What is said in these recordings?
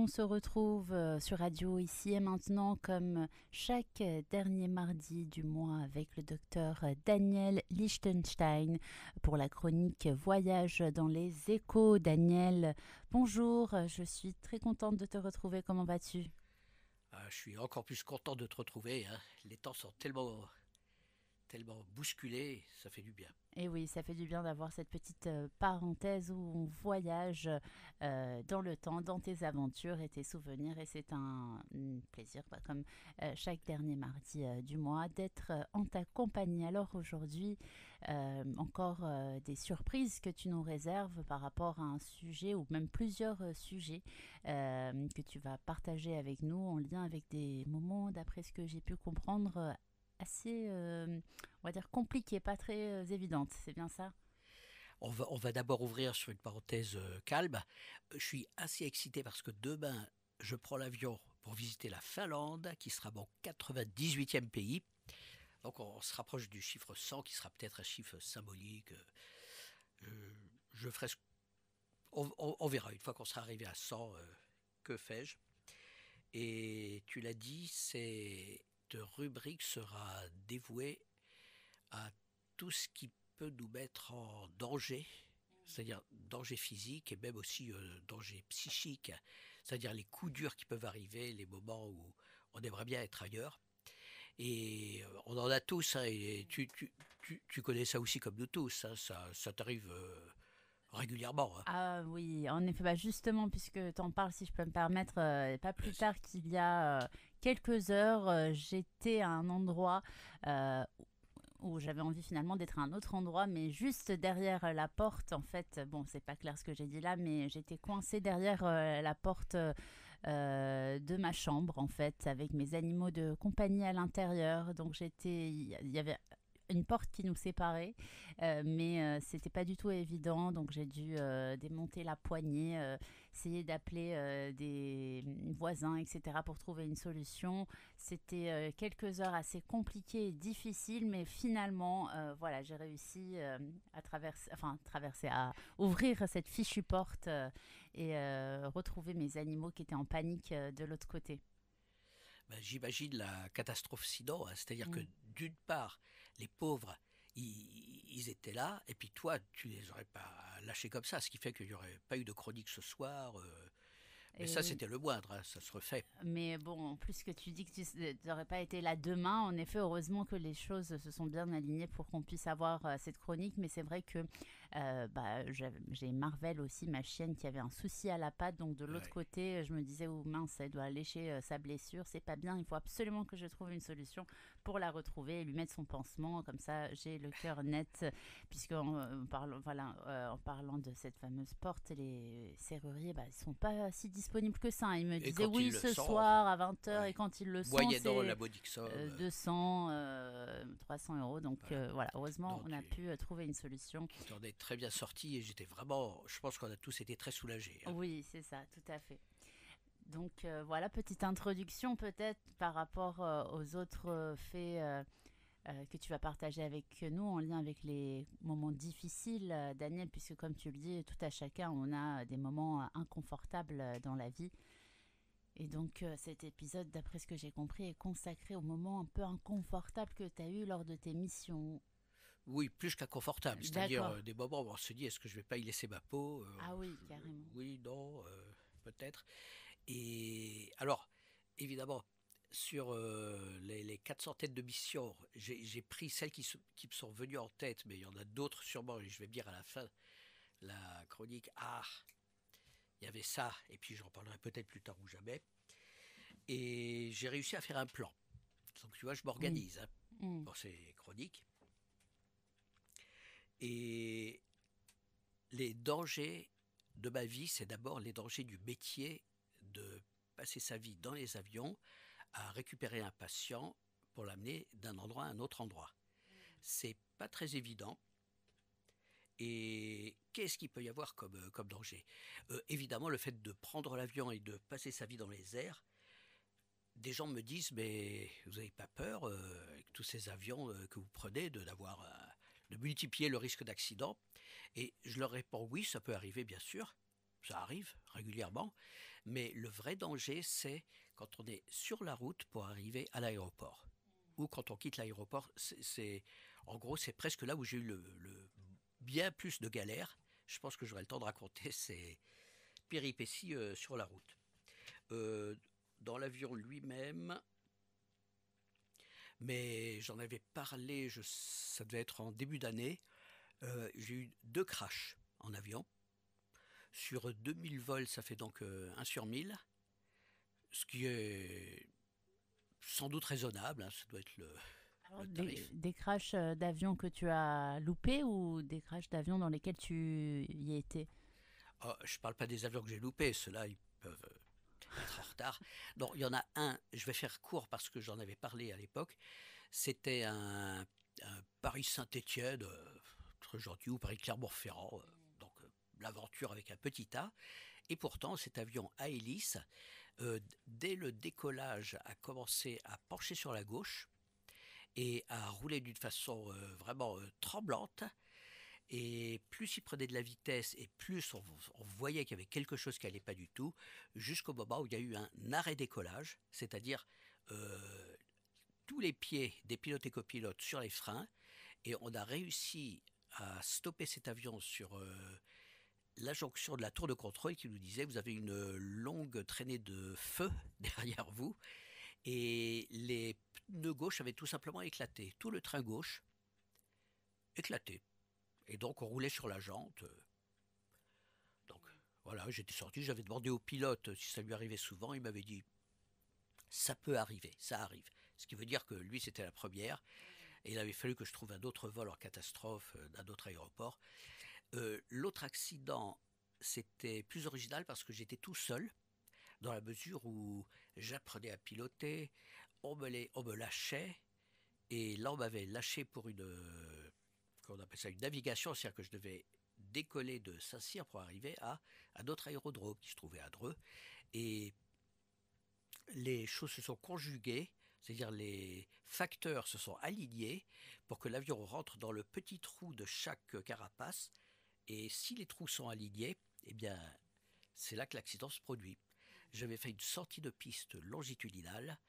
On se retrouve sur Radio Ici et Maintenant comme chaque dernier mardi du mois avec le docteur Daniel Lichtenstein pour la chronique Voyage dans les échos. Daniel, bonjour, je suis très contente de te retrouver. Comment vas-tu? Je suis encore plus content de te retrouver, hein. Les temps sont tellement bousculés, ça fait du bien. Et oui, ça fait du bien d'avoir cette petite parenthèse où on voyage dans le temps, dans tes aventures et tes souvenirs. Et c'est un plaisir, comme chaque dernier mardi du mois, d'être en ta compagnie. Alors aujourd'hui, encore des surprises que tu nous réserves par rapport à un sujet ou même plusieurs sujets que tu vas partager avec nous en lien avec des moments, d'après ce que j'ai pu comprendre, assez, on va dire, compliquée, pas très évidente. C'est bien ça? On va d'abord ouvrir sur une parenthèse calme. Je suis assez excité parce que demain, je prends l'avion pour visiter la Finlande, qui sera mon 98e pays. Donc on se rapproche du chiffre 100, qui sera peut-être un chiffre symbolique. Je ferai on verra, une fois qu'on sera arrivé à 100, que fais-je. Et tu l'as dit, cette rubrique sera dévouée à tout ce qui peut nous mettre en danger, c'est-à-dire danger physique et même aussi danger psychique, c'est-à-dire les coups durs qui peuvent arriver, les moments où on aimerait bien être ailleurs. Et on en a tous, hein, et tu connais ça aussi comme nous tous, hein, ça t'arrive régulièrement, hein. Ah oui, en effet, bah justement, puisque tu en parles, si je peux me permettre, pas plus tard qu'il y a quelques heures, j'étais à un endroit euh, où j'avais envie finalement d'être à un autre endroit, mais juste derrière la porte, en fait, bon, c'est pas clair ce que j'ai dit là, mais j'étais coincée derrière la porte de ma chambre, en fait, avec mes animaux de compagnie à l'intérieur. Donc il y avait une porte qui nous séparait, mais c'était pas du tout évident, donc j'ai dû démonter la poignée, essayer d'appeler des voisins, etc. pour trouver une solution. C'était quelques heures assez compliquées et difficiles, mais finalement, voilà, j'ai réussi traverser, à ouvrir cette fichue porte et retrouver mes animaux qui étaient en panique de l'autre côté. Ben, j'imagine la catastrophe sinon, hein. C'est-à-dire que Mm. d'une part, les pauvres, ils étaient là, et puis toi, tu les aurais pas lâchés comme ça, ce qui fait qu'il n'y aurait pas eu de chronique ce soir. Mais Et ça, oui. c'était le moindre, hein, ça se refait. Mais bon, en plus que tu dis que tu n'aurais pas été là demain, en effet, heureusement que les choses se sont bien alignées pour qu'on puisse avoir cette chronique. Mais c'est vrai que j'ai Marvel aussi, ma chienne, qui avait un souci à la patte. Donc de l'autre Ouais. côté, je me disais, oh mince, elle doit lécher sa blessure. C'est pas bien, il faut absolument que je trouve une solution pour la retrouver et lui mettre son pansement. Comme ça, j'ai le cœur net. En parlant de cette fameuse porte, les serruriers, bah, ils sont pas si disponibles que ça. Ils me Et disaient quand oui ils le ce sont, soir à 20 h et ouais, quand ils le sont, moyennant la c'est modique somme, 200, 300 euros. Donc voilà. voilà, heureusement, Donc on a pu trouver une solution. tu t'en es très bien sorti, et j'étais vraiment, je pense qu'on a tous été très soulagés, hein. Oui, c'est ça, tout à fait. Donc voilà, petite introduction peut-être par rapport aux autres faits que tu vas partager avec nous en lien avec les moments difficiles, Daniel, puisque comme tu le dis, tout à chacun, on a des moments inconfortables dans la vie. Et donc cet épisode, d'après ce que j'ai compris, est consacré aux moments un peu inconfortables que tu as eu lors de tes missions. Oui, plus qu'inconfortable, c'est-à-dire D'accord. des moments où on se dit, est-ce que je vais pas y laisser ma peau? Ah oui, carrément. Oui, non, peut-être. Et alors, évidemment, sur les 400 têtes de mission, j'ai pris celles qui me sont venues en tête, mais il y en a d'autres sûrement, et je vais me dire à la fin la chronique, ah, il y avait ça, et puis j'en parlerai peut-être plus tard ou jamais. Et j'ai réussi à faire un plan. Donc tu vois, je Oui. m'organise, hein, Mm. pour ces chroniques. Et les dangers de ma vie, c'est d'abord les dangers du métier de passer sa vie dans les avions à récupérer un patient pour l'amener d'un endroit à un autre endroit. C'est pas très évident. Et qu'est-ce qu'il peut y avoir comme danger? Évidemment, le fait de prendre l'avion et de passer sa vie dans les airs, des gens me disent, mais vous n'avez pas peur, avec tous ces avions que vous prenez, de multiplier le risque d'accident? Et je leur réponds, oui, ça peut arriver, bien sûr. ça arrive régulièrement, mais le vrai danger, c'est quand on est sur la route pour arriver à l'aéroport. Ou quand on quitte l'aéroport, en gros, c'est presque là où j'ai eu bien plus de galères. Je pense que j'aurai le temps de raconter ces péripéties sur la route. Euh, dans l'avion lui-même, mais j'en avais parlé, ça devait être en début d'année, j'ai eu 2 crashs en avion. Sur 2000 vols, ça fait donc 1 sur 1000, ce qui est sans doute raisonnable, hein, ça doit être Alors, le tarif. des crashs d'avions que tu as loupés ou des crashs d'avions dans lesquels tu y étais? Oh, je ne parle pas des avions que j'ai loupés, ceux-là, ils peuvent être en retard. Non, il y en a un, je vais faire court parce que j'en avais parlé à l'époque, c'était un Paris-Saint-Étienne, très gentil, ou Paris-Clermont-Ferrand, donc l'aventure avec un petit A. Et pourtant, cet avion à hélice, dès le décollage, a commencé à pencher sur la gauche et à rouler d'une façon vraiment tremblante. Et plus il prenait de la vitesse et plus on voyait qu'il y avait quelque chose qui n'allait pas du tout, jusqu'au moment où il y a eu un arrêt décollage, c'est-à-dire euh, tous les pieds des pilotes et copilotes sur les freins, et on a réussi à stopper cet avion sur la jonction de la tour de contrôle qui nous disait vous avez une longue traînée de feu derrière vous, et les pneus gauche avaient tout simplement éclaté. Tout le train gauche éclaté. Et donc on roulait sur la jante. Donc voilà, j'étais sorti, j'avais demandé au pilote si ça lui arrivait souvent, il m'avait dit ça peut arriver, ça arrive. Ce qui veut dire que lui c'était la première, et il avait fallu que je trouve un autre vol en catastrophe d'un autre aéroport. L'autre accident, c'était plus original parce que j'étais tout seul, dans la mesure où j'apprenais à piloter, on me lâchait, et là on m'avait lâché pour qu'on appelle ça une navigation, c'est-à-dire que je devais décoller de Saint-Cyr pour arriver à un autre aérodrome qui se trouvait à Dreux. Et les choses se sont conjuguées, c'est-à-dire les facteurs se sont alignés pour que l'avion rentre dans le petit trou de chaque carapace. Et si les trous sont alignés, eh bien, c'est là que l'accident se produit. J'avais fait une sortie de piste longitudinale.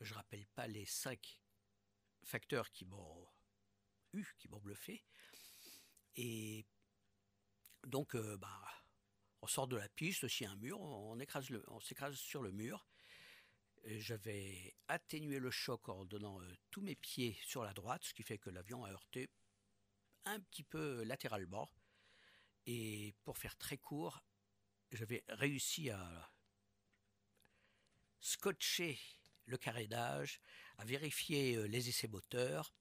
Je ne rappelle pas les 5 facteurs qui m'ont bluffé. Et donc, on sort de la piste, s'il y a un mur, on s'écrase sur le mur. J'avais atténué le choc en donnant tous mes pieds sur la droite, ce qui fait que l'avion a heurté un petit peu latéralement. Et pour faire très court, j'avais réussi à scotcher le carénage, à vérifier les essais moteurs,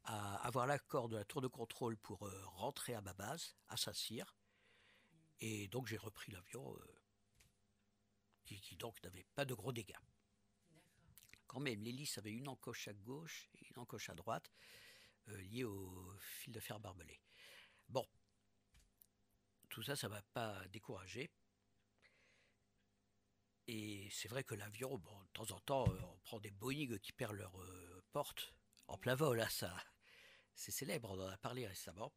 à avoir l'accord de la tour de contrôle pour rentrer à ma base, à Saint-Cyr. Et donc j'ai repris l'avion qui donc n'avait pas de gros dégâts. Quand même, l'hélice avait une encoche à gauche et une encoche à droite, liée au fil de fer barbelé. Bon, tout ça, ça ne m'a pas découragé. Et c'est vrai que l'avion, bon, de temps en temps, on prend des Boeing qui perdent leur porte en plein vol. Là, ça, c'est célèbre, on en a parlé récemment.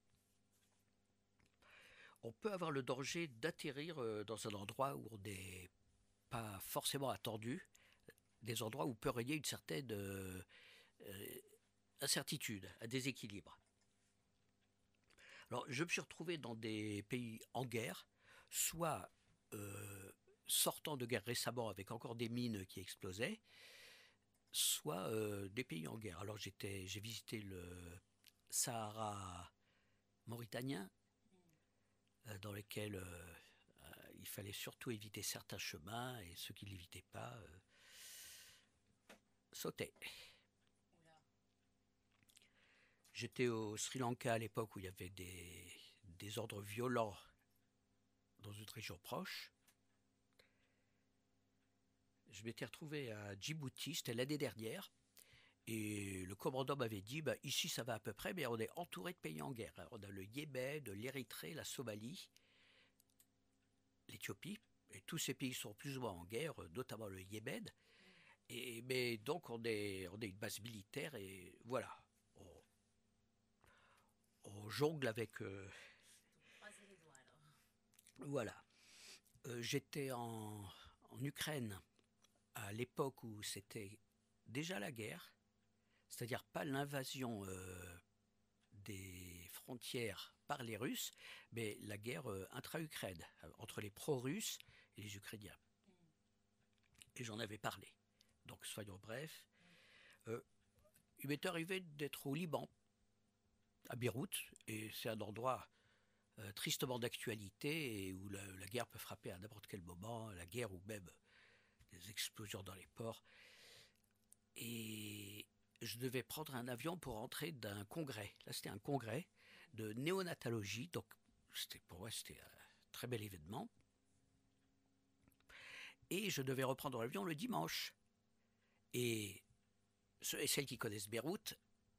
On peut avoir le danger d'atterrir dans un endroit où on n'est pas forcément attendu, des endroits où peut régner une certaine incertitude, un déséquilibre. Alors, je me suis retrouvé dans des pays en guerre, soit sortant de guerre récemment avec encore des mines qui explosaient, soit des pays en guerre. Alors, j'ai visité le Sahara mauritanien, dans lequel il fallait surtout éviter certains chemins, et ceux qui ne l'évitaient pas sautaient. J'étais au Sri Lanka à l'époque où il y avait des ordres violents dans une région proche. Je m'étais retrouvé à Djibouti, c'était l'année dernière, et le commandant m'avait dit ici ça va à peu près, mais on est entouré de pays en guerre. On a le Yémen, l'Érythrée, la Somalie, l'Éthiopie, et tous ces pays sont plus ou moins en guerre, notamment le Yémen. Mais donc on est une base militaire, et voilà. On jongle avec. Voilà. J'étais en Ukraine à l'époque où c'était déjà la guerre, c'est-à-dire pas l'invasion des frontières par les Russes, mais la guerre intra-Ukraine, entre les pro-russes et les Ukrainiens. Et j'en avais parlé. Donc soyons brefs. Euh, il m'est arrivé d'être au Liban, à Beyrouth, et c'est un endroit tristement d'actualité et où la guerre peut frapper à n'importe quel moment, la guerre ou même des explosions dans les ports. Et je devais prendre un avion pour rentrer d'un congrès. Là, c'était un congrès de néonatologie, donc pour moi, c'était un très bel événement. Et je devais reprendre l'avion le dimanche. Et ceux et celles qui connaissent Beyrouth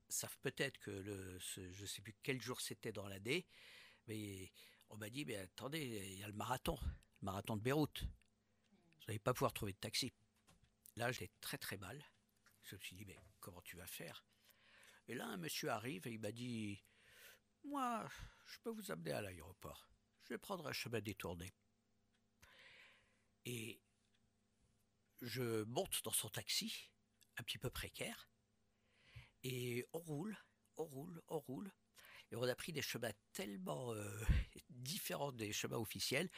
savent peut-être que je ne sais plus quel jour c'était dans l'année, mais on m'a dit, mais attendez, il y a le marathon de Beyrouth. Vous n'allez pas pouvoir trouver de taxi. Là, j'étais très très mal. Je me suis dit, mais comment tu vas faire? Et là, un monsieur arrive et il m'a dit, moi, je peux vous amener à l'aéroport. Je vais prendre un chemin détourné. Et je monte dans son taxi, un petit peu précaire, et on roule, on roule, on roule. Et on a pris des chemins tellement différents des chemins officiels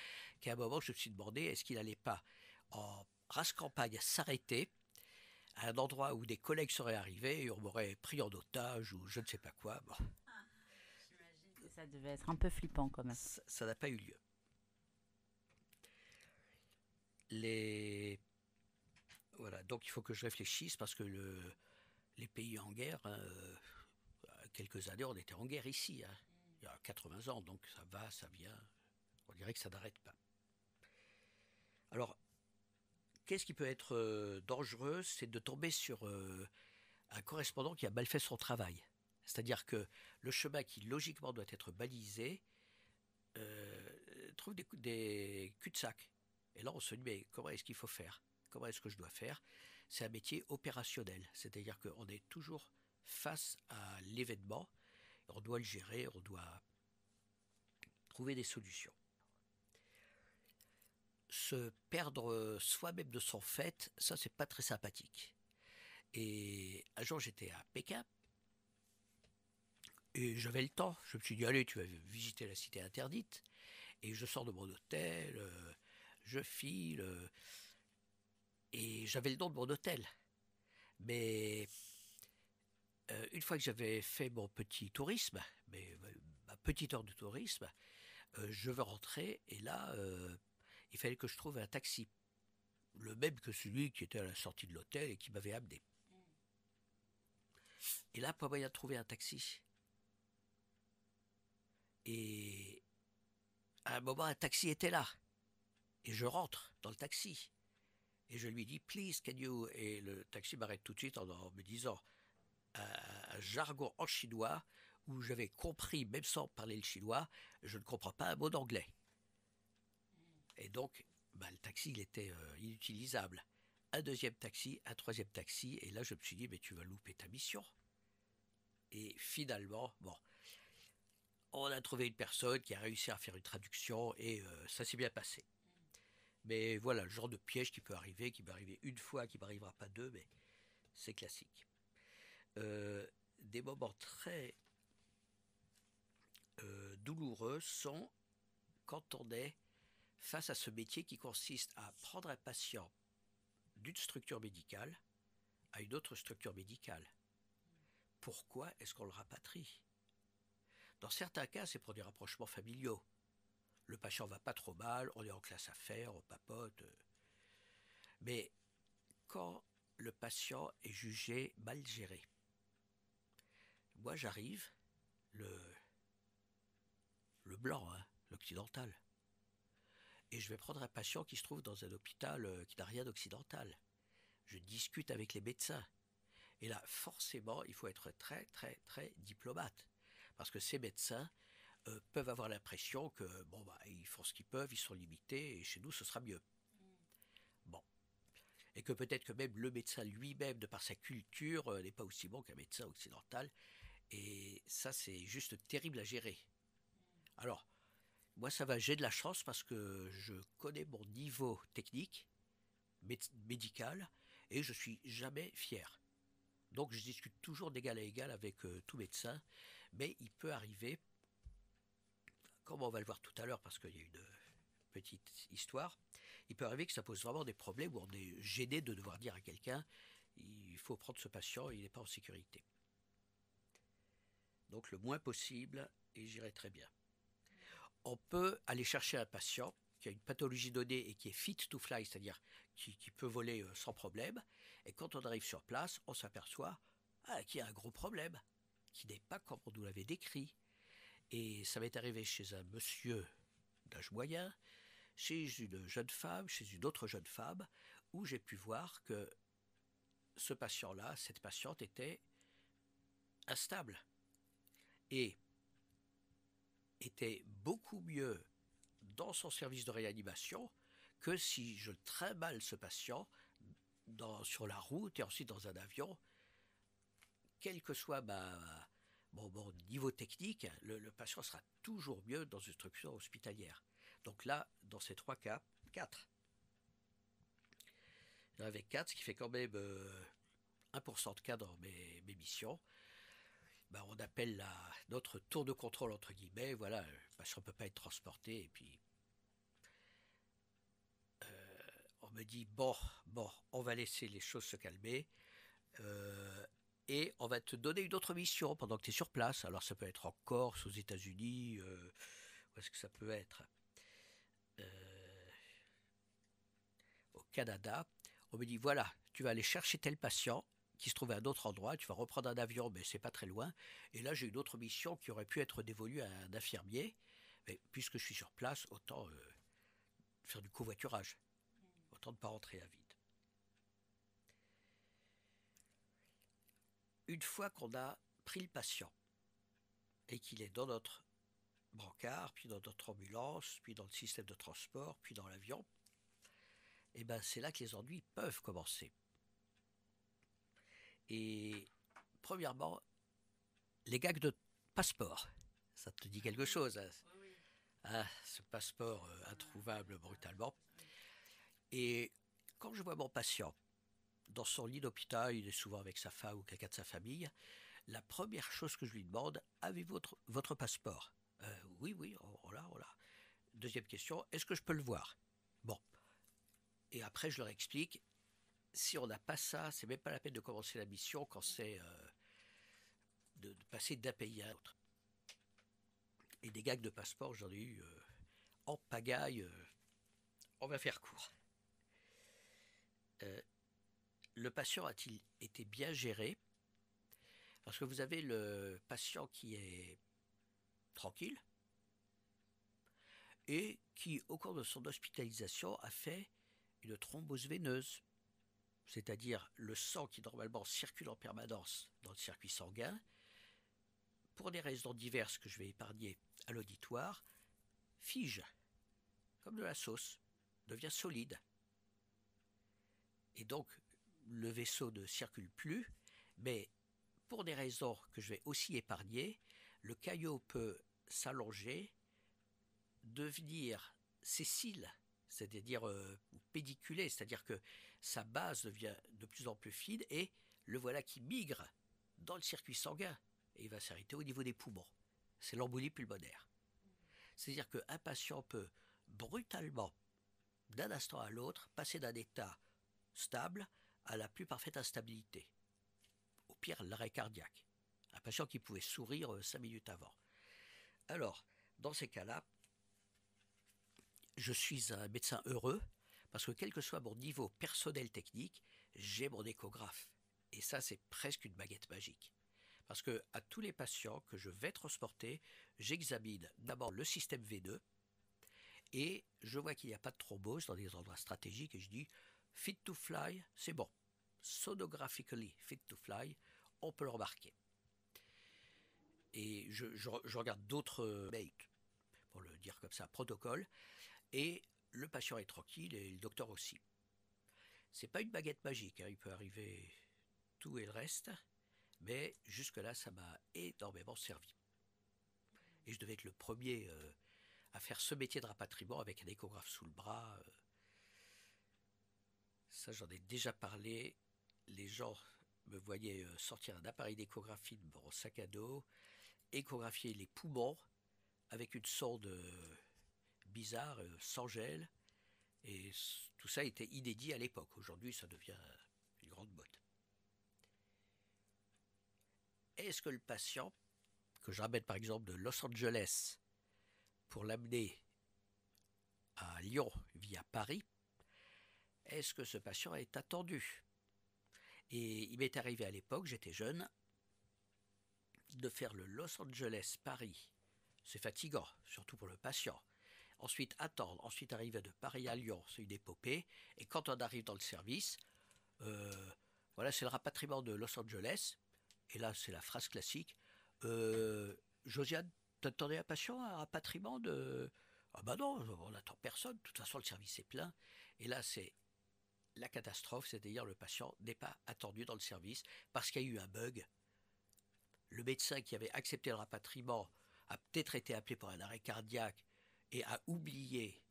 qu'à un moment, je me suis demandé est-ce qu'il n'allait pas, en race campagne, s'arrêter à un endroit où des collègues seraient arrivés et on m'aurait pris en otage ou je ne sais pas quoi. Bon, J'imagine que ça devait être un peu flippant quand même. ça n'a pas eu lieu. Les... Voilà, donc il faut que je réfléchisse parce que les pays en guerre, hein, quelques années, on était en guerre ici, hein, il y a 80 ans, donc ça va, ça vient. On dirait que ça n'arrête pas. Alors, qu'est-ce qui peut être dangereux? C'est de tomber sur un correspondant qui a mal fait son travail. C'est-à-dire que le chemin qui logiquement doit être balisé trouve des cul-de-sac. Et là, on se dit, mais comment est-ce qu'il faut faire? Comment est-ce que je dois faire? C'est un métier opérationnel. C'est-à-dire qu'on est toujours face à l'événement. On doit le gérer, on doit trouver des solutions. Se perdre soi-même de son fait, ça, c'est pas très sympathique. Et un jour, j'étais à Pékin. Et j'avais le temps. Je me suis dit, allez, tu vas visiter la cité interdite. Et je sors de mon hôtel, je file, et j'avais le nom de mon hôtel. Mais une fois que j'avais fait mon petit tourisme, ma petite heure de tourisme, je veux rentrer, et là, il fallait que je trouve un taxi. Le même que celui qui était à la sortie de l'hôtel et qui m'avait amené. Et là, pas moyen de trouver un taxi. Et à un moment, un taxi était là. Et je rentre dans le taxi. Et je lui dis, please, can you... Et le taxi m'arrête tout de suite en me disant un jargon en chinois où j'avais compris, même sans parler le chinois, je ne comprends pas un mot d'anglais. Et donc, le taxi, il était inutilisable. Un deuxième taxi, un troisième taxi, et là, je me suis dit, mais tu vas louper ta mission. Et finalement, bon, on a trouvé une personne qui a réussi à faire une traduction, et ça s'est bien passé. Mais voilà, le genre de piège qui peut arriver, qui m'est arrivé une fois, qui ne m'arrivera pas deux, mais c'est classique. Des moments très douloureux sont quand on est face à ce métier qui consiste à prendre un patient d'une structure médicale à une autre structure médicale. Pourquoi est-ce qu'on le rapatrie? Dans certains cas, c'est pour des rapprochements familiaux. Le patient va pas trop mal, on est en classe à faire, on papote. Mais quand le patient est jugé mal géré, moi j'arrive, le blanc, hein, l'occidental, et je vais prendre un patient qui se trouve dans un hôpital qui n'a rien d'occidental. Je discute avec les médecins. Et là, forcément, il faut être très, très, très diplomate. Parce que ces médecins peuvent avoir l'impression que, ils font ce qu'ils peuvent, ils sont limités, et chez nous, ce sera mieux. Bon. Et que peut-être que même le médecin lui-même, de par sa culture, n'est pas aussi bon qu'un médecin occidental. Et ça, c'est juste terrible à gérer. Alors, Moi, ça va, j'ai de la chance parce que je connais mon niveau technique, médical, et je suis jamais fier. Donc, je discute toujours d'égal à égal avec tout médecin, mais il peut arriver, comme on va le voir tout à l'heure, parce qu'il y a une petite histoire, il peut arriver que ça pose vraiment des problèmes où on est gêné de devoir dire à quelqu'un, il faut prendre ce patient, il n'est pas en sécurité. Donc, le moins possible, et j'irai très bien. On peut aller chercher un patient qui a une pathologie donnée et qui est fit to fly, c'est-à-dire qui peut voler sans problème. Et quand on arrive sur place, on s'aperçoit qu'il y a un gros problème, qui n'est pas comme on nous l'avait décrit. Et ça m'est arrivé chez un monsieur d'âge moyen, chez une jeune femme, chez une autre jeune femme, où j'ai pu voir que ce patient-là, cette patiente était instable et était beaucoup mieux dans son service de réanimation que si je trimballe ce patient sur la route et ensuite dans un avion, quel que soit mon niveau technique, le patient sera toujours mieux dans une structure hospitalière. Donc là, dans ces trois cas, quatre. Avec quatre, ce qui fait quand même 1% de cas dans mes missions. On appelle notre tour de contrôle entre guillemets, voilà, le patient ne peut pas être transporté et puis on me dit bon, on va laisser les choses se calmer et on va te donner une autre mission pendant que tu es sur place. Alors ça peut être en Corse, aux États-Unis, où est-ce que ça peut être au Canada. On me dit voilà, tu vas aller chercher tel patient qui se trouve à un autre endroit, tu vas reprendre un avion, mais c'est pas très loin. Et là, j'ai une autre mission qui aurait pu être dévolue à un infirmier, mais puisque je suis sur place, autant faire du covoiturage, autant ne pas rentrer à vide. Une fois qu'on a pris le patient et qu'il est dans notre brancard, puis dans notre ambulance, puis dans le système de transport, puis dans l'avion, et c'est là que les ennuis peuvent commencer. Et premièrement, les gags de passeport. Ça te dit quelque chose, hein? Ce passeport introuvable brutalement. Et quand je vois mon patient dans son lit d'hôpital, il est souvent avec sa femme ou quelqu'un de sa famille, la première chose que je lui demande, avez-vous votre passeport? Oui, on l'a. Deuxième question, est-ce que je peux le voir? Bon. Et après, je leur explique, si on n'a pas ça, c'est même pas la peine de commencer la mission quand c'est de passer d'un pays à l'autre. Et des gags de passeport, j'en ai eu en pagaille. On va faire court. Le patient a-t-il été bien géré? Parce que vous avez le patient qui est tranquille et qui, au cours de son hospitalisation, a fait une thrombose veineuse, c'est-à-dire le sang qui normalement circule en permanence dans le circuit sanguin, pour des raisons diverses que je vais épargner à l'auditoire, fige, comme de la sauce, devient solide. Et donc, le vaisseau ne circule plus, mais pour des raisons que je vais aussi épargner, le caillot peut s'allonger, devenir sessile, c'est-à-dire pédiculé, c'est-à-dire que sa base devient de plus en plus fine et le voilà qui migre dans le circuit sanguin et il va s'arrêter au niveau des poumons. C'est l'embolie pulmonaire. C'est-à-dire qu'un patient peut brutalement, d'un instant à l'autre, passer d'un état stable à la plus parfaite instabilité. Au pire, l'arrêt cardiaque. Un patient qui pouvait sourire 5 minutes avant. Alors, dans ces cas-là, je suis un médecin heureux parce que quel que soit mon niveau personnel technique, j'ai mon échographe. Et ça, c'est presque une baguette magique. Parce que à tous les patients que je vais transporter, j'examine d'abord le système veineux et je vois qu'il n'y a pas de thrombose dans des endroits stratégiques et je dis fit to fly, c'est bon. Sonographically fit to fly, on peut le remarquer. Et je regarde d'autres mates, pour le dire comme ça, protocole, et le patient est tranquille et le docteur aussi. C'est pas une baguette magique, hein, il peut arriver tout et le reste, mais jusque-là, ça m'a énormément servi. Et je devais être le premier à faire ce métier de rapatriement avec un échographe sous le bras. Ça, j'en ai déjà parlé. Les gens me voyaient sortir un appareil d'échographie de mon sac à dos, échographier les poumons avec une sonde bizarre, sans gel. Et tout ça était inédit à l'époque. Aujourd'hui, ça devient une grande mode. Est-ce que le patient, que je ramène par exemple de Los Angeles pour l'amener à Lyon via Paris, est-ce que ce patient est attendu? Et il m'est arrivé à l'époque, j'étais jeune, de faire le Los Angeles-Paris. C'est fatigant, surtout pour le patient. Ensuite attendre, ensuite arriver de Paris à Lyon, c'est une épopée. Et quand on arrive dans le service, voilà, c'est le rapatriement de Los Angeles. Et là, c'est la phrase classique. Josiane, t'attendais un patient, un rapatriement de... Ah bah non, on n'attend personne, de toute façon le service est plein. Et là, c'est la catastrophe, c'est-à-dire le patient n'est pas attendu dans le service parce qu'il y a eu un bug. Le médecin qui avait accepté le rapatriement a peut-être été appelé pour un arrêt cardiaque et a oublié,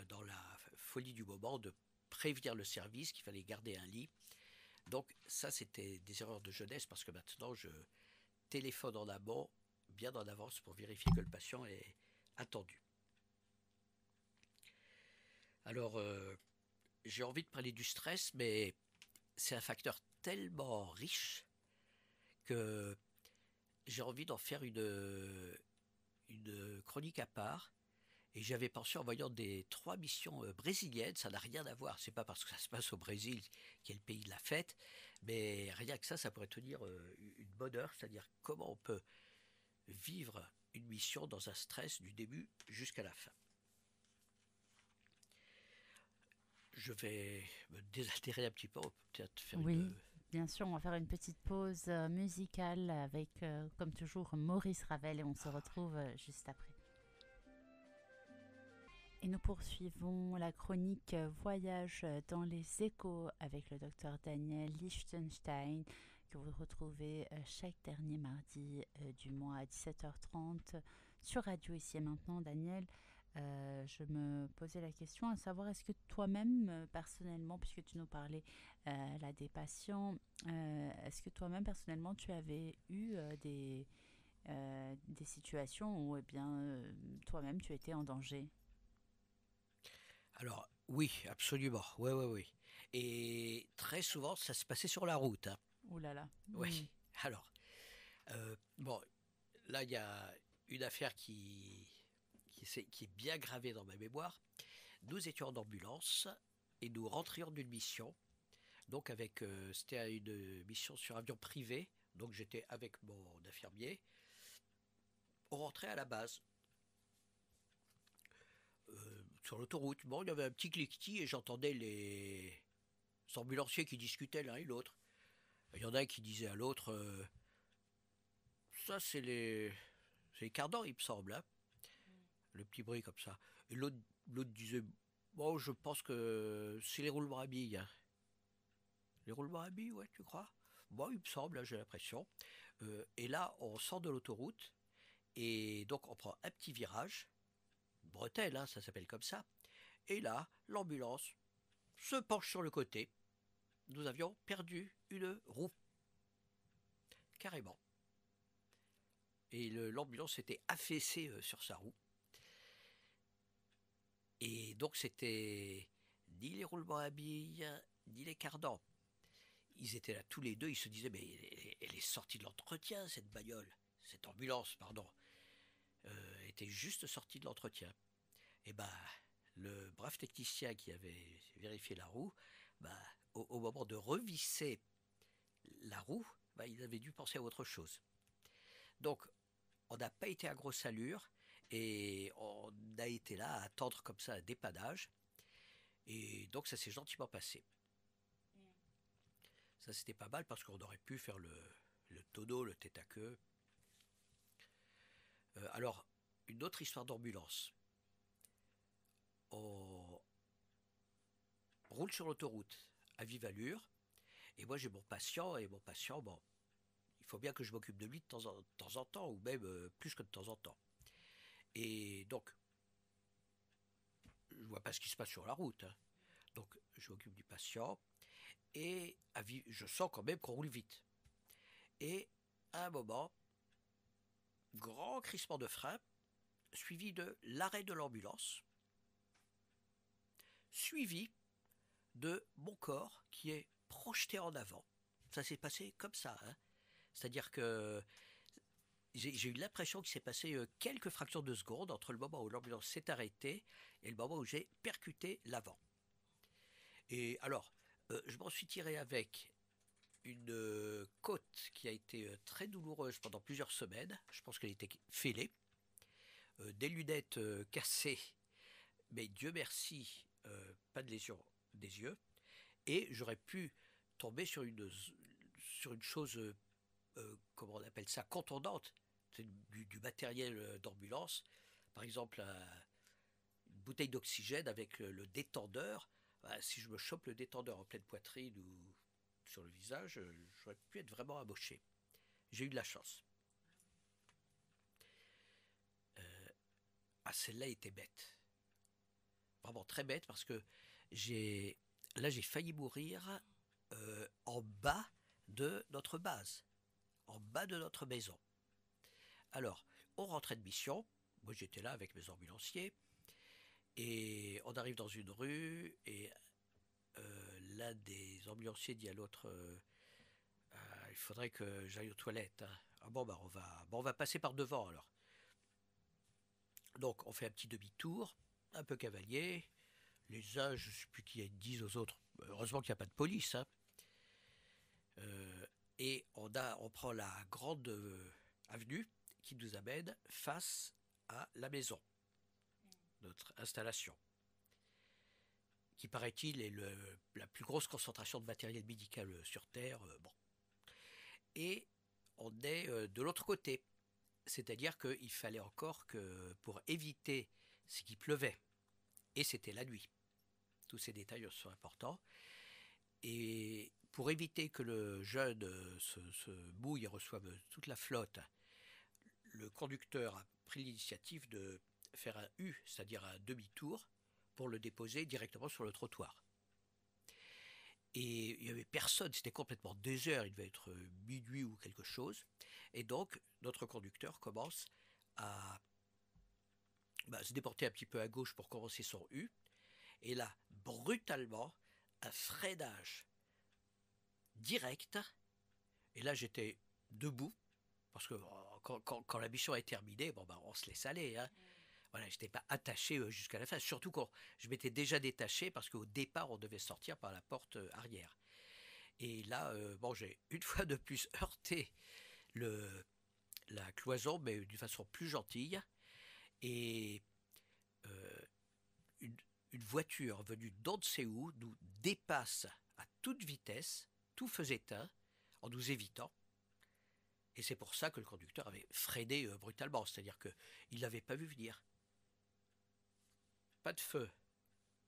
dans la folie du moment, de prévenir le service qu'il fallait garder un lit. Donc ça, c'était des erreurs de jeunesse parce que maintenant, je téléphone en amont, bien en avance, pour vérifier que le patient est attendu. Alors, j'ai envie de parler du stress, mais c'est un facteur tellement riche que j'ai envie d'en faire une chronique à part. Et j'avais pensé en voyant des 3 missions brésiliennes, ça n'a rien à voir. C'est pas parce que ça se passe au Brésil, qui est le pays de la fête, mais rien que ça pourrait tenir une bonne heure, c'est-à-dire comment on peut vivre une mission dans un stress du début jusqu'à la fin. Je vais me désaltérer un petit peu, on peut peut-être faire Oui, bien sûr, on va faire une petite pause musicale avec, comme toujours, Maurice Ravel et on se retrouve juste après. Et nous poursuivons la chronique Voyage dans les échos avec le docteur Daniel Lichtenstein que vous retrouvez chaque dernier mardi du mois à 17h30 sur Radio Ici et Maintenant. Daniel, je me posais la question à savoir est-ce que toi-même, personnellement, puisque tu nous parlais là des patients, est-ce que toi-même, personnellement, tu avais eu des situations où eh bien, toi-même, tu étais en danger? Alors, oui, absolument. Oui, oui, oui. Et très souvent, ça se passait sur la route, hein. Ouh là là. Oui. Alors, bon, là, il y a une affaire qui est bien gravée dans ma mémoire. Nous étions en ambulance et nous rentrions d'une mission. Donc, c'était une mission sur avion privé. Donc, j'étais avec mon infirmier. On rentrait à la base. Sur l'autoroute. Bon, il y avait un petit cliquetis et j'entendais les ambulanciers qui discutaient l'un et l'autre. Il y en a un qui disait à l'autre ça, c'est les cardans, il me semble, hein. Le petit bruit comme ça. Et l'autre disait bon, je pense que c'est les roulements à billes, hein. Les roulements à billes, ouais, tu crois? Bon, il me semble, hein, j'ai l'impression. Et là, on sort de l'autoroute et donc on prend un petit virage. Bretelle, hein, ça s'appelle comme ça. Et là, l'ambulance se penche sur le côté. Nous avions perdu une roue. Carrément. Et l'ambulance s'était affaissée sur sa roue. Et donc c'était ni les roulements à billes, ni les cardans. Ils étaient là tous les deux, ils se disaient mais elle est sortie de l'entretien, cette bagnole, cette ambulance, pardon, était juste sortie de l'entretien. Et bah, le brave technicien qui avait vérifié la roue, bah, au moment de revisser la roue, bah, il avait dû penser à autre chose. Donc, on n'a pas été à grosse allure et on a été là à attendre comme ça un dépannage. Et donc, ça s'est gentiment passé. Ça, c'était pas mal parce qu'on aurait pu faire le tonneau, le tête à queue. Alors, une autre histoire d'ambulance. On roule sur l'autoroute à vive allure. Et moi, j'ai mon patient. Et mon patient, bon, il faut bien que je m'occupe de lui de temps en temps, ou même plus que de temps en temps. Et donc, je vois pas ce qui se passe sur la route, hein. Donc je m'occupe du patient et je sens quand même qu'on roule vite. Et à un moment, grand crissement de frein, suivi de l'arrêt de l'ambulance, suivi de mon corps qui est projeté en avant. Ça s'est passé comme ça, hein. C'est-à-dire que j'ai eu l'impression qu'il s'est passé quelques fractions de seconde entre le moment où l'ambulance s'est arrêtée et le moment où j'ai percuté l'avant. Et alors, je m'en suis tiré avec une côte qui a été très douloureuse pendant plusieurs semaines. Je pense qu'elle était fêlée. Des lunettes cassées, mais Dieu merci, pas de lésion des yeux. Et j'aurais pu tomber sur une chose, comment on appelle ça, contondante, c'est du matériel d'ambulance. Par exemple, une bouteille d'oxygène avec le détendeur. Si je me chope le détendeur en pleine poitrine ou sur le visage, j'aurais pu être vraiment amoché. J'ai eu de la chance. Celle-là était bête. Vraiment très bête parce que j'ai failli mourir en bas de notre base, en bas de notre maison. Alors, on rentrait de mission. Moi, j'étais là avec mes ambulanciers. Et on arrive dans une rue et l'un des ambulanciers dit à l'autre il faudrait que j'aille aux toilettes, hein. Ah bon, bah on va passer par devant alors. Donc on fait un petit demi-tour, un peu cavalier. Les uns, je ne sais plus qui disent aux autres, heureusement qu'il n'y a pas de police, hein. Et on prend la grande avenue qui nous amène face à la maison, notre installation, qui paraît-il est la plus grosse concentration de matériel médical sur Terre. Bon. Et on est de l'autre côté. C'est-à-dire qu'il fallait encore que, pour éviter ce qui pleuvait, et c'était la nuit, tous ces détails sont importants, et pour éviter que le jeune se mouille et reçoive toute la flotte, le conducteur a pris l'initiative de faire un U, c'est-à-dire un demi-tour, pour le déposer directement sur le trottoir. Et il n'y avait personne, c'était complètement désert, il devait être minuit ou quelque chose. Et donc, notre conducteur commence à se déporter un petit peu à gauche pour commencer son U. Et là, brutalement, un freinage direct. Et là, j'étais debout, parce que quand la mission est terminée, on se laisse aller, hein. Voilà, je n'étais pas attaché jusqu'à la fin, surtout quand je m'étais déjà détaché, parce qu'au départ, on devait sortir par la porte arrière. Et là, j'ai une fois de plus heurté la cloison, mais d'une façon plus gentille. Et euh, une voiture venue d'on ne sait où nous dépasse à toute vitesse, tout feu éteint, en nous évitant. Et c'est pour ça que le conducteur avait freiné brutalement, c'est-à-dire qu'il ne l'avait pas vu venir. Pas de feu,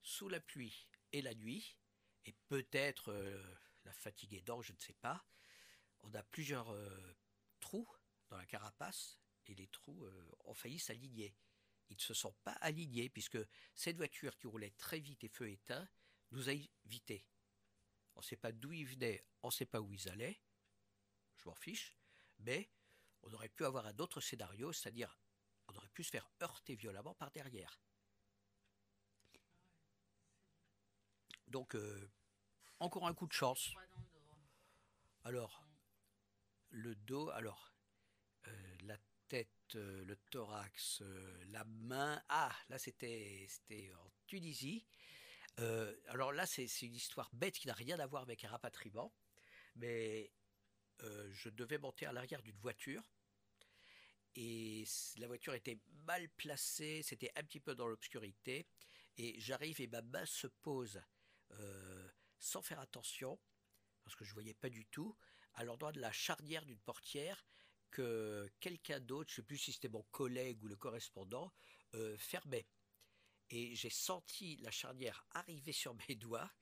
sous la pluie et la nuit, et peut-être la fatigue aidant, je ne sais pas. On a plusieurs trous dans la carapace, et les trous ont failli s'aligner. Ils ne se sont pas alignés, puisque cette voiture qui roulait très vite et feu éteint nous a évité. On ne sait pas d'où ils venaient, on ne sait pas où ils allaient, je m'en fiche, mais on aurait pu avoir un autre scénario, c'est-à-dire on aurait pu se faire heurter violemment par derrière. Donc, encore un coup de chance. Alors, le dos, la tête, le thorax, la main. Ah, là c'était en Tunisie. Alors là, c'est une histoire bête qui n'a rien à voir avec un rapatriement, mais je devais monter à l'arrière d'une voiture et la voiture était mal placée, c'était un petit peu dans l'obscurité et j'arrive et ma main se pose sans faire attention, parce que je ne voyais pas du tout, à l'endroit de la charnière d'une portière que quelqu'un d'autre, je ne sais plus si c'était mon collègue ou le correspondant, fermait. Et j'ai senti la charnière arriver sur mes doigts,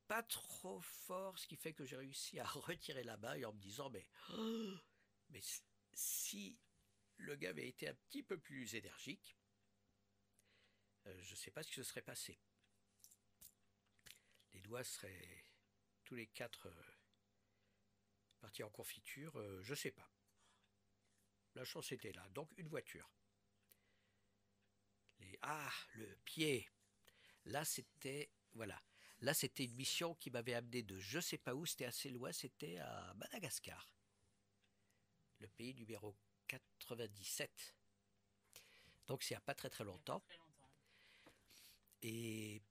pas trop fort, ce qui fait que j'ai réussi à retirer la main et en me disant mais si le gars avait été un petit peu plus énergique, je ne sais pas ce qui se serait passé. Les doigts seraient tous les quatre partis en confiture, je ne sais pas. La chance était là, donc une voiture. Le pied. Là, c'était, voilà. Là, c'était une mission qui m'avait amené de je ne sais pas où, c'était assez loin, c'était à Madagascar. Le pays numéro 97. Donc, c'est il n'y a pas très très longtemps. Et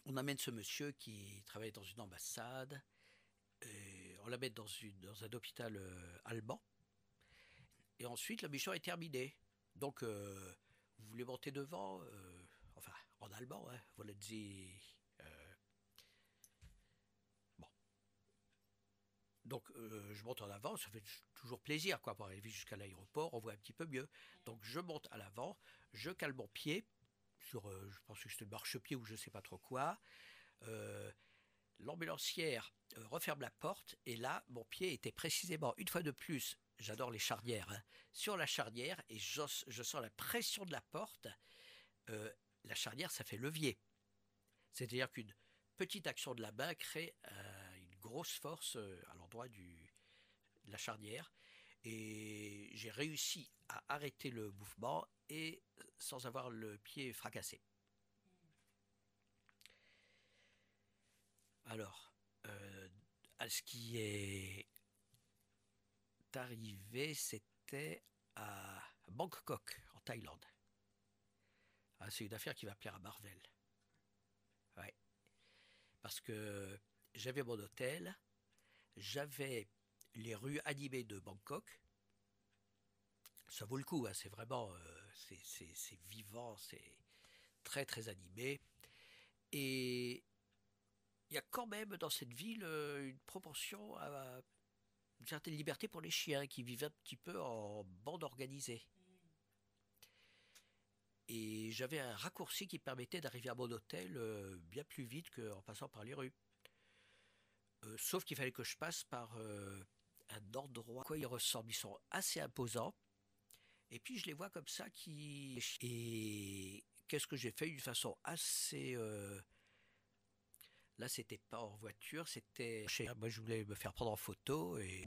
on amène ce monsieur qui travaille dans une ambassade. Et on l'amène dans un hôpital allemand. Et ensuite, la mission est terminée. Donc, vous voulez monter devant enfin, en allemand, hein, wollen Sie... bon. Donc, je monte en avant, ça fait toujours plaisir, quoi, pour arriver jusqu'à l'aéroport, on voit un petit peu mieux. Donc, je monte à l'avant, je cale mon pied sur, je pense que c'était le marchepied ou je ne sais pas trop quoi. L'ambulancière referme la porte, et là, mon pied était précisément, une fois de plus, j'adore les charnières, hein, sur la charnière, et je sens la pression de la porte. La charnière, ça fait levier. C'est-à-dire qu'une petite action de la main crée une grosse force à l'endroit de la charnière. Et j'ai réussi à arrêter le mouvement et sans avoir le pied fracassé. Alors, à ce qui est arrivé, c'était à Bangkok, en Thaïlande. Ah, c'est une affaire qui va plaire à Marvel. Ouais. Parce que j'avais mon hôtel, j'avais les rues animées de Bangkok. Ça vaut le coup, hein, c'est vraiment c'est vivant, c'est très très animé. Et il y a quand même dans cette ville une proportion à une certaine liberté pour les chiens qui vivent un petit peu en bande organisée. Et j'avais un raccourci qui permettait d'arriver à mon hôtel bien plus vite qu'en passant par les rues. Sauf qu'il fallait que je passe par un endroit à quoi ils ressemblent. Ils sont assez imposants. Et puis je les vois comme ça qui... Et qu'est-ce que j'ai fait d'une façon assez... Là, c'était pas en voiture, c'était... Moi, je voulais me faire prendre en photo et...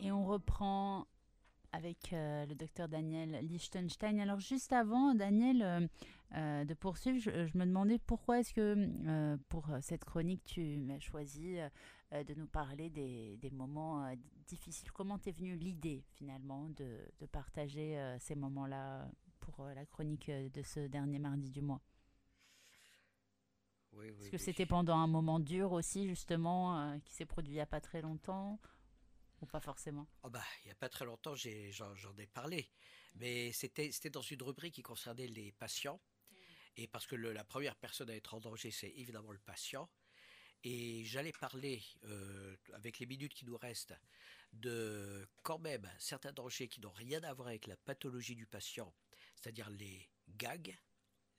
Et on reprend avec le docteur Daniel Lichtenstein. Alors juste avant, Daniel, de poursuivre, je me demandais pourquoi est-ce que pour cette chronique, tu m'as choisi de nous parler des moments difficiles. Comment t'es venue l'idée finalement de partager ces moments-là pour la chronique de ce dernier mardi du mois? Oui, Est-ce oui, que oui. c'était pendant un moment dur aussi, justement, qui s'est produit il n'y a pas très longtemps, ou pas forcément? Oh bah, il n'y a pas très longtemps, j'en ai parlé. Mais c'était dans une rubrique qui concernait les patients. Et parce que la première personne à être en danger, c'est évidemment le patient. Et j'allais parler, avec les minutes qui nous restent, de quand même certains dangers qui n'ont rien à voir avec la pathologie du patient, c'est-à-dire les gags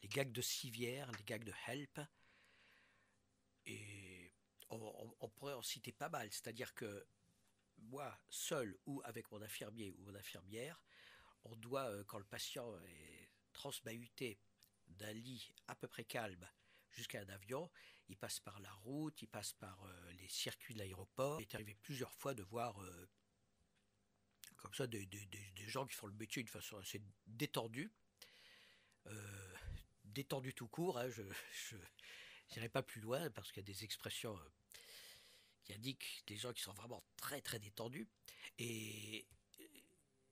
de civière, les gags de HELP. Et on pourrait en citer pas mal, c'est-à-dire que moi, seul ou avec mon infirmier ou mon infirmière, on doit, quand le patient est transbahuté d'un lit à peu près calme jusqu'à un avion, il passe par la route, il passe par les circuits de l'aéroport. Il est arrivé plusieurs fois de voir comme ça des gens qui font le métier d'une façon assez détendue, euh, détendue tout court. Hein, je n'irai pas plus loin parce qu'il y a des expressions qui indiquent des gens qui sont vraiment très très détendus. Et,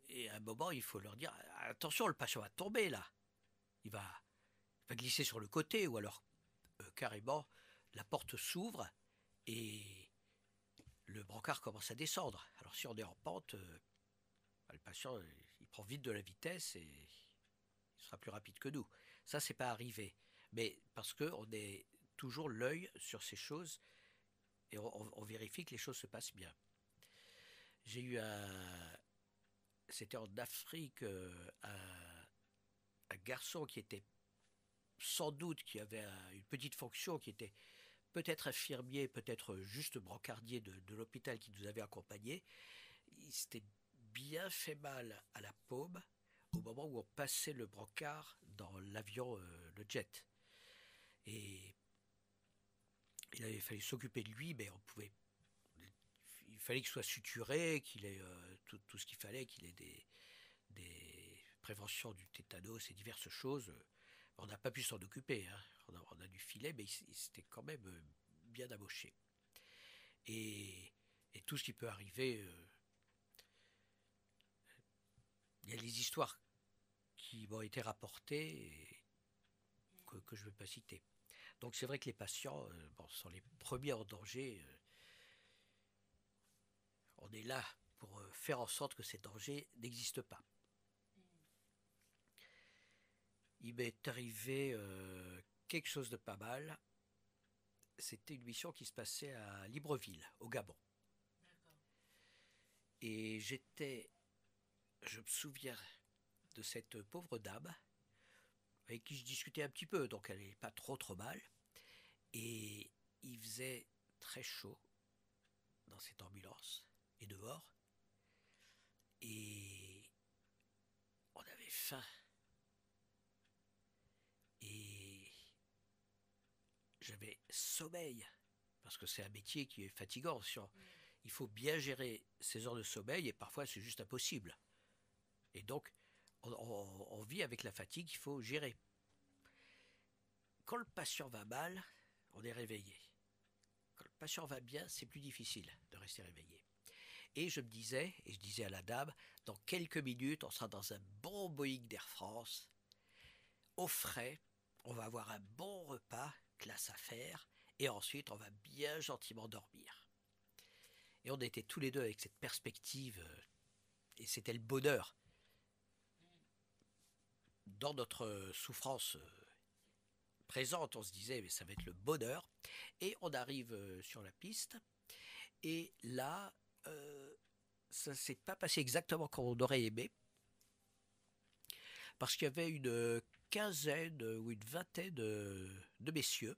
et à un moment, il faut leur dire attention, le patient va tomber là. Il va glisser sur le côté ou alors carrément la porte s'ouvre Et le brancard commence à descendre. Alors si on est en pente, le patient il prend vite de la vitesse et il sera plus rapide que nous. Ça, c'est pas arrivé. Mais parce qu'on est toujours l'œil sur ces choses et on vérifie que les choses se passent bien. J'ai eu c'était en Afrique, un garçon qui était sans doute, qui avait une petite fonction, qui était peut-être infirmier, peut-être juste brancardier de l'hôpital qui nous avait accompagnés. Il s'était bien fait mal à la paume au moment où on passait le brancard dans l'avion, le jet. Et il avait fallu s'occuper de lui, mais il fallait qu'il soit suturé, qu'il ait tout ce qu'il fallait, qu'il ait des préventions du tétanos et diverses choses. On n'a pas pu s'en occuper, hein. On a du filet, mais il s'était quand même bien amoché. Et, et tout ce qui peut arriver, il y a les histoires qui m'ont été rapportées et que je ne vais pas citer. Donc c'est vrai que les patients sont les premiers en danger. On est là pour faire en sorte que ces dangers n'existent pas. Il m'est arrivé quelque chose de pas mal. C'était une mission qui se passait à Libreville, au Gabon. Et je me souviens de cette pauvre dame avec qui je discutais un petit peu, donc elle n'est pas trop mal. Et il faisait très chaud dans cette ambulance et dehors. Et on avait faim. Et j'avais sommeil, parce que c'est un métier qui est fatigant. Il faut bien gérer ses heures de sommeil et parfois c'est juste impossible. Et donc, on vit avec la fatigue qu'il faut gérer. Quand le patient va mal, on est réveillé. Quand le patient va bien, c'est plus difficile de rester réveillé. Et je disais à la dame, dans quelques minutes, on sera dans un bon Boeing d'Air France, au frais, on va avoir un bon repas, classe à faire, et ensuite on va bien gentiment dormir. Et on était tous les deux avec cette perspective, et c'était le bonheur. Dans notre souffrance présente, on se disait, mais ça va être le bonheur. Et on arrive sur la piste, et là, ça ne s'est pas passé exactement comme on aurait aimé, parce qu'il y avait une quinzaine ou une vingtaine de messieurs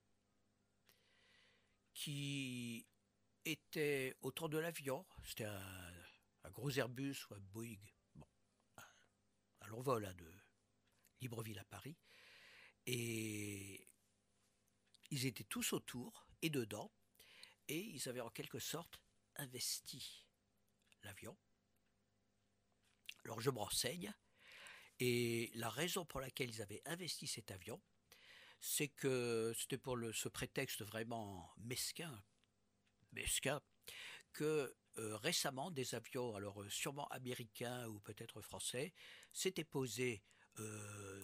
qui étaient autour de l'avion. C'était un gros Airbus ou un Boeing, bon, à l'envol de Libreville à Paris. Et ils étaient tous autour et dedans, et ils avaient en quelque sorte investi l'avion. Alors je me renseigne, et la raison pour laquelle ils avaient investi cet avion, c'est que c'était pour ce prétexte vraiment mesquin, que récemment des avions, alors sûrement américains ou peut-être français, s'étaient posés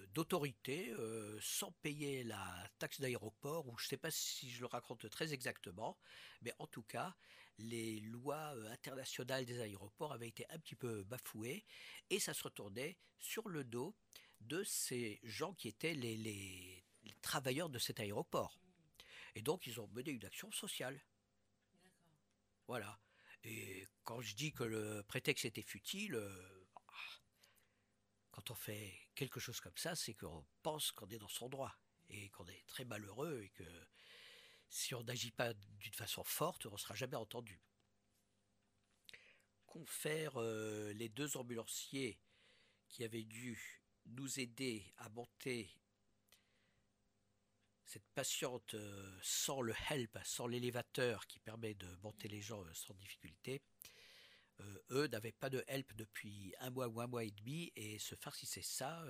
d'autorité sans payer la taxe d'aéroport, ou je ne sais pas si je le raconte très exactement, mais en tout cas, les lois internationales des aéroports avaient été un petit peu bafouées et ça se retournait sur le dos de ces gens qui étaient les travailleurs de cet aéroport. Et donc, ils ont mené une action sociale. Voilà. Et quand je dis que le prétexte était futile, quand on fait quelque chose comme ça, c'est qu'on pense qu'on est dans son droit et qu'on est très malheureux et que si on n'agit pas d'une façon forte, on ne sera jamais entendu. Qu'ont fait les deux ambulanciers qui avaient dû nous aider à monter cette patiente sans le help, sans l'élévateur qui permet de monter les gens sans difficulté, eux n'avaient pas de help depuis un mois ou un mois et demi et se farcissaient ça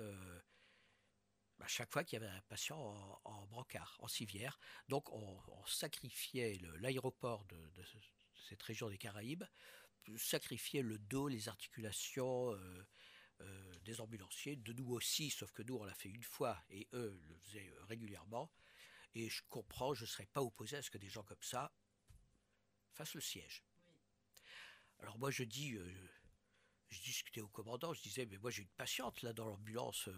à chaque fois qu'il y avait un patient en brancard, en civière. Donc on sacrifiait l'aéroport de cette région des Caraïbes, sacrifiait le dos, les articulations des ambulanciers, de nous aussi, sauf que nous on l'a fait une fois et eux le faisaient régulièrement. Et je comprends, je ne serais pas opposé à ce que des gens comme ça fasse le siège. Alors moi je discutais au commandant, je disais mais moi j'ai une patiente là dans l'ambulance,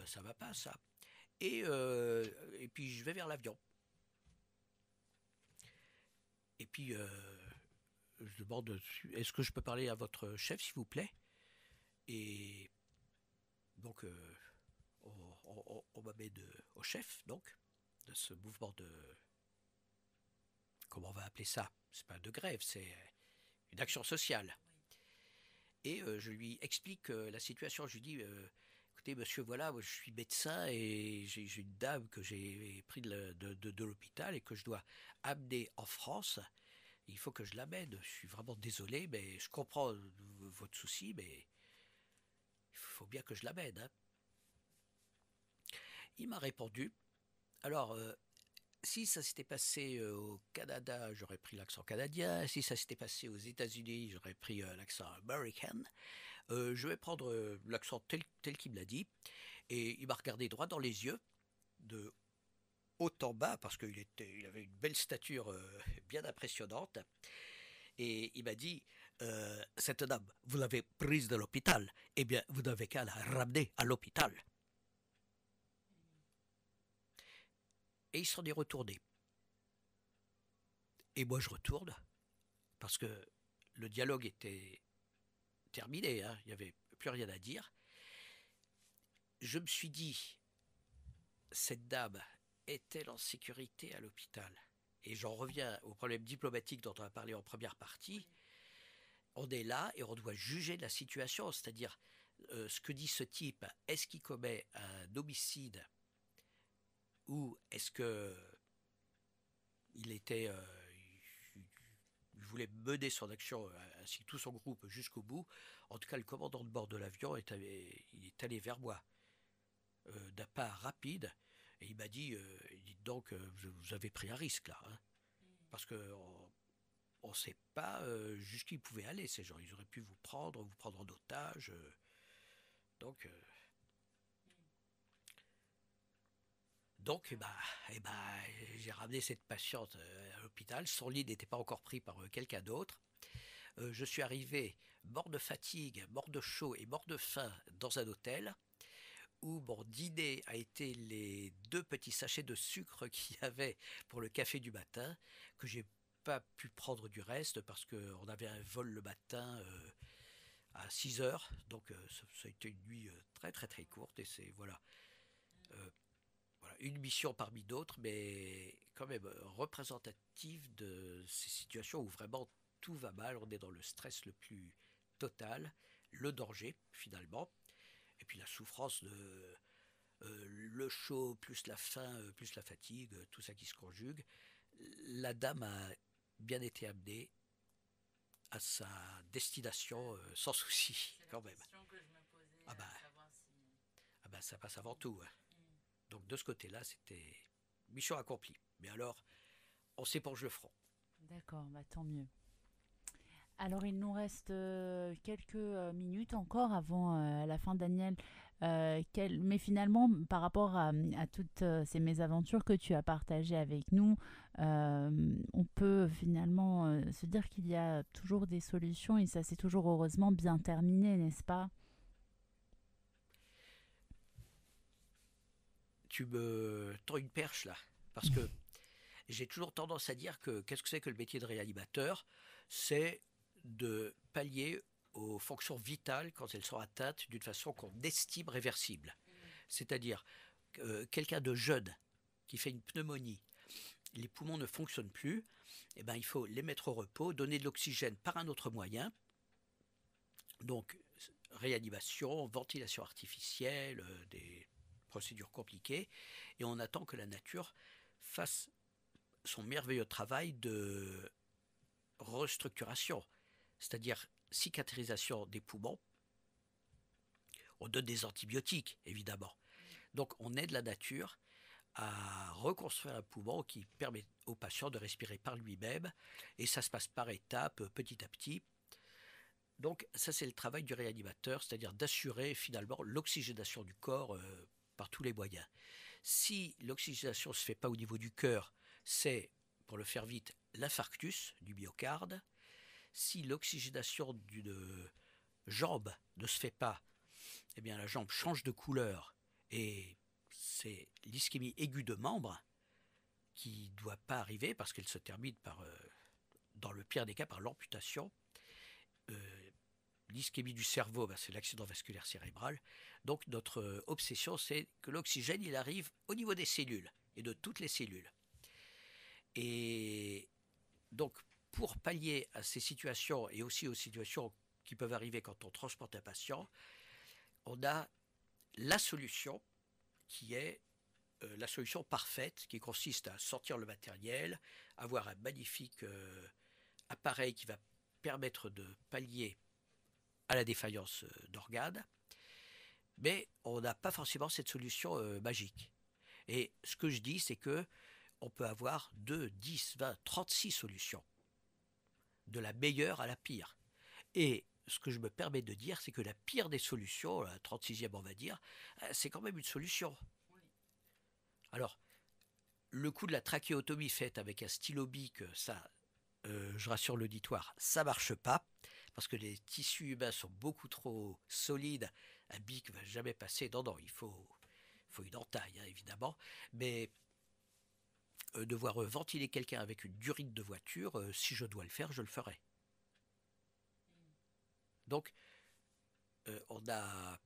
ça va pas ça. Et puis je vais vers l'avion. Et puis je demande est-ce que je peux parler à votre chef s'il vous plaît. Et donc on m'amène au chef donc de ce mouvement de, comment on va appeler ça, c'est pas de grève, c'est une action sociale. Et je lui explique la situation. Je lui dis écoutez monsieur, voilà, moi, je suis médecin et j'ai une dame que j'ai pris de l'hôpital et que je dois amener en France. Il faut que je l'amène. Je suis vraiment désolé, mais je comprends votre souci, mais il faut bien que je l'amène, hein. Il m'a répondu alors si ça s'était passé au Canada, j'aurais pris l'accent canadien. Si ça s'était passé aux États-Unis, j'aurais pris l'accent américain. Je vais prendre l'accent tel qu'il me l'a dit. Et il m'a regardé droit dans les yeux, de haut en bas, parce il avait une belle stature bien impressionnante. Et il m'a dit cette dame, vous l'avez prise de l'hôpital. Eh bien, vous n'avez qu'à la ramener à l'hôpital. Et il s'en est retourné. Et moi, je retourne, parce que le dialogue était terminé, hein, il n'y avait plus rien à dire. Je me suis dit, cette dame est-elle en sécurité à l'hôpital? Et j'en reviens au problème diplomatique dont on a parlé en première partie. On est là et on doit juger de la situation, c'est-à-dire ce que dit ce type, est-ce qu'il commet un homicide ou est-ce que il était, il voulait mener son action ainsi que tout son groupe jusqu'au bout. En tout cas, le commandant de bord de l'avion il est allé vers moi d'un pas rapide et il m'a dit dites donc, vous avez pris un risque là, hein, parce que on ne sait pas jusqu'où ils pouvaient aller ces gens. Ils auraient pu vous prendre en otage. Donc, j'ai ramené cette patiente à l'hôpital. Son lit n'était pas encore pris par quelqu'un d'autre. Je suis arrivé mort de fatigue, mort de chaud et mort de faim dans un hôtel où mon dîner a été les 2 petits sachets de sucre qu'il y avait pour le café du matin, que j'ai pas pu prendre du reste parce qu'on avait un vol le matin à 6 heures. Donc ça a été une nuit très très très courte et c'est euh, voilà, une mission parmi d'autres, mais quand même représentative de ces situations où vraiment tout va mal, on est dans le stress le plus total, le danger finalement, et puis la souffrance de le chaud, plus la faim, plus la fatigue, tout ça qui se conjugue. La dame a bien été amenée à sa destination sans souci quand même. Ah bah, ah bah ça passe avant tout, hein. Donc de ce côté-là, c'était mission accomplie. Mais alors, on s'éponge le front. D'accord, bah tant mieux. Alors, il nous reste quelques minutes encore avant la fin, Daniel. Mais finalement, par rapport à toutes ces mésaventures que tu as partagées avec nous, on peut finalement se dire qu'il y a toujours des solutions et ça s'est toujours heureusement bien terminé, n'est-ce pas? Tu me tends une perche là, parce que j'ai toujours tendance à dire que qu'est-ce que c'est que le métier de réanimateur? C'est de pallier aux fonctions vitales quand elles sont atteintes d'une façon qu'on estime réversible. C'est-à-dire quelqu'un de jeune qui fait une pneumonie, les poumons ne fonctionnent plus, eh ben, il faut les mettre au repos, donner de l'oxygène par un autre moyen, donc réanimation, ventilation artificielle, des procédures compliquées, et on attend que la nature fasse son merveilleux travail de restructuration, c'est-à-dire cicatrisation des poumons. On donne des antibiotiques, évidemment. Donc on aide la nature à reconstruire un poumon qui permet au patient de respirer par lui-même, et ça se passe par étapes, petit à petit. Donc ça c'est le travail du réanimateur, c'est-à-dire d'assurer finalement l'oxygénation du corps par tous les moyens. Si l'oxygénation ne se fait pas au niveau du cœur, c'est pour le faire vite, l'infarctus du myocarde. Si l'oxygénation d'une jambe ne se fait pas, eh bien la jambe change de couleur et c'est l'ischémie aiguë de membre qui ne doit pas arriver parce qu'elle se termine par, dans le pire des cas, par l'amputation. L'ischémie du cerveau, c'est l'accident vasculaire cérébral. Donc notre obsession, c'est que l'oxygène, il arrive au niveau des cellules et de toutes les cellules. Et donc, pour pallier à ces situations et aussi aux situations qui peuvent arriver quand on transporte un patient, on a la solution qui est la solution parfaite, qui consiste à sortir le matériel, avoir un magnifique appareil qui va permettre de pallier à la défaillance d'organes, mais on n'a pas forcément cette solution magique. Et ce que je dis, c'est que on peut avoir 2, 10, 20, 36 solutions, de la meilleure à la pire. Et ce que je me permets de dire, c'est que la pire des solutions, la 36e on va dire, c'est quand même une solution. Alors, le coup de la trachéotomie faite avec un stylo bic, ça, je rassure l'auditoire, ça marche pas, parce que les tissus humains sont beaucoup trop solides, un bic ne va jamais passer, non, il faut une entaille, hein, évidemment, mais devoir ventiler quelqu'un avec une durite de voiture, si je dois le faire, je le ferai. Donc, on a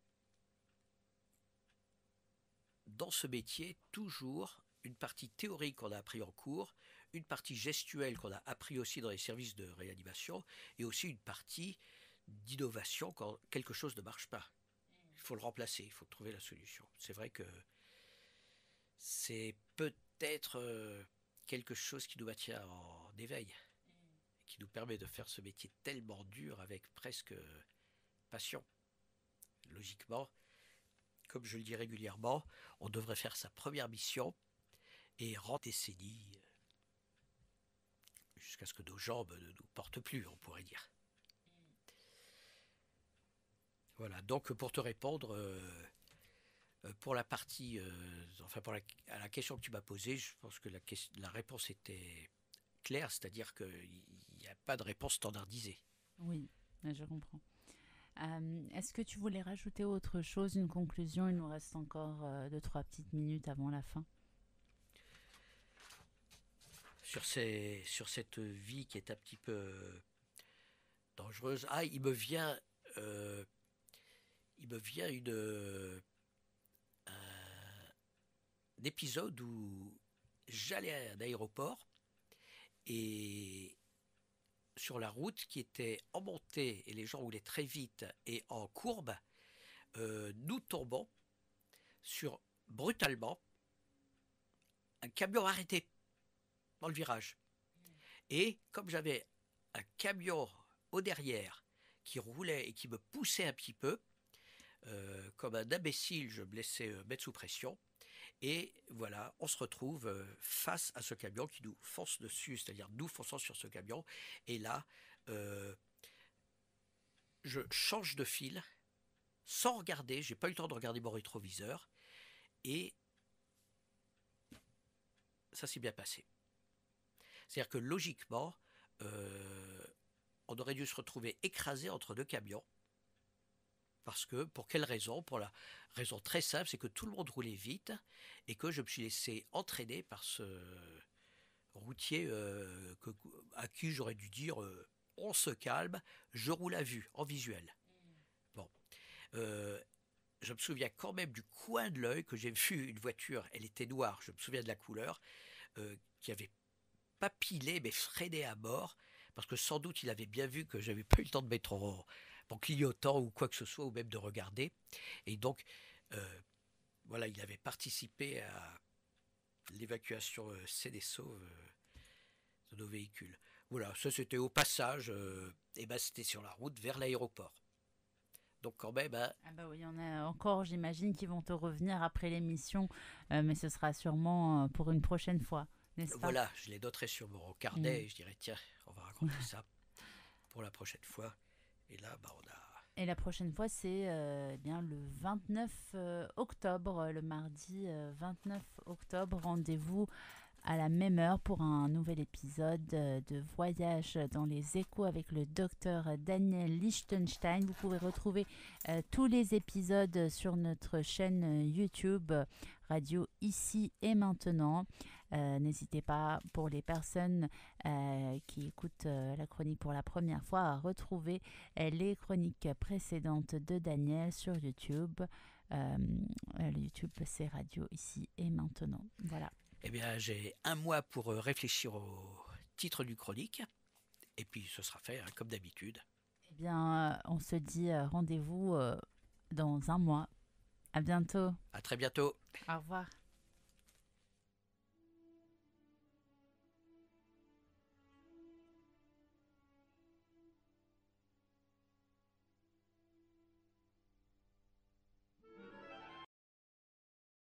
dans ce métier toujours une partie théorique qu'on a appris en cours, une partie gestuelle qu'on a appris aussi dans les services de réanimation, et aussi une partie d'innovation quand quelque chose ne marche pas. Il faut le remplacer, il faut trouver la solution. C'est vrai que c'est peut-être quelque chose qui nous maintient en éveil, qui nous permet de faire ce métier tellement dur avec presque passion. Logiquement, comme je le dis régulièrement, on devrait faire sa première mission et rendre décennies jusqu'à ce que nos jambes ne nous portent plus, on pourrait dire. Voilà, donc pour te répondre, pour la partie, à la question que tu m'as posée, je pense que la réponse était claire, c'est-à-dire qu'il n'y a pas de réponse standardisée. Oui, je comprends. Est-ce que tu voulais rajouter autre chose, une conclusion? Il nous reste encore 2-3 petites minutes avant la fin. Sur cette vie qui est un petit peu dangereuse, il me vient un épisode où j'allais à un aéroport et sur la route qui était en montée et les gens roulaient très vite et en courbe, nous tombons sur brutalement un camion arrêté dans le virage. Et comme j'avais un camion au derrière qui roulait et qui me poussait un petit peu, comme un imbécile, je me laissais mettre sous pression. Et voilà, on se retrouve face à ce camion qui nous fonce dessus, c'est-à-dire nous fonçons sur ce camion. Et là, je change de fil sans regarder, j'ai pas eu le temps de regarder mon rétroviseur. Et ça s'est bien passé. C'est-à-dire que logiquement, on aurait dû se retrouver écrasé entre deux camions. Parce que, pour quelle raison? Pour la raison très simple, c'est que tout le monde roulait vite et que je me suis laissé entraîner par ce routier à qui j'aurais dû dire on se calme, je roule à vue, en visuel. Bon. Je me souviens quand même du coin de l'œil que j'ai vu une voiture, elle était noire, je me souviens de la couleur, qui avait pas pilé mais freiné à mort, parce que sans doute il avait bien vu que j'avais pas eu le temps de mettre en clignotant ou quoi que ce soit, ou même de regarder. Et donc, voilà, il avait participé à l'évacuation saine et sauve de nos véhicules. Voilà, ça c'était au passage, et c'était sur la route vers l'aéroport. Donc quand même... Ah bah oui, il y en a encore, j'imagine, qui vont te revenir après l'émission, mais ce sera sûrement pour une prochaine fois, n'est-ce pas? Voilà, je les noterai sur mon carnet et je dirais, tiens, on va raconter ça pour la prochaine fois. Et là, on a... Et la prochaine fois, c'est bien le 29 octobre, le mardi 29 octobre. Rendez-vous à la même heure pour un nouvel épisode de Voyage dans les échos avec le docteur Daniel Lichtenstein. Vous pouvez retrouver tous les épisodes sur notre chaîne YouTube Radio Ici et Maintenant. N'hésitez pas, pour les personnes qui écoutent la chronique pour la première fois, à retrouver les chroniques précédentes de Daniel sur YouTube. Le YouTube, c'est Radio Ici et Maintenant. Voilà. Eh bien, j'ai un mois pour réfléchir au titre du chronique. Et puis, ce sera fait, hein, comme d'habitude. Eh bien, on se dit rendez-vous dans un mois. À bientôt. À très bientôt. Au revoir.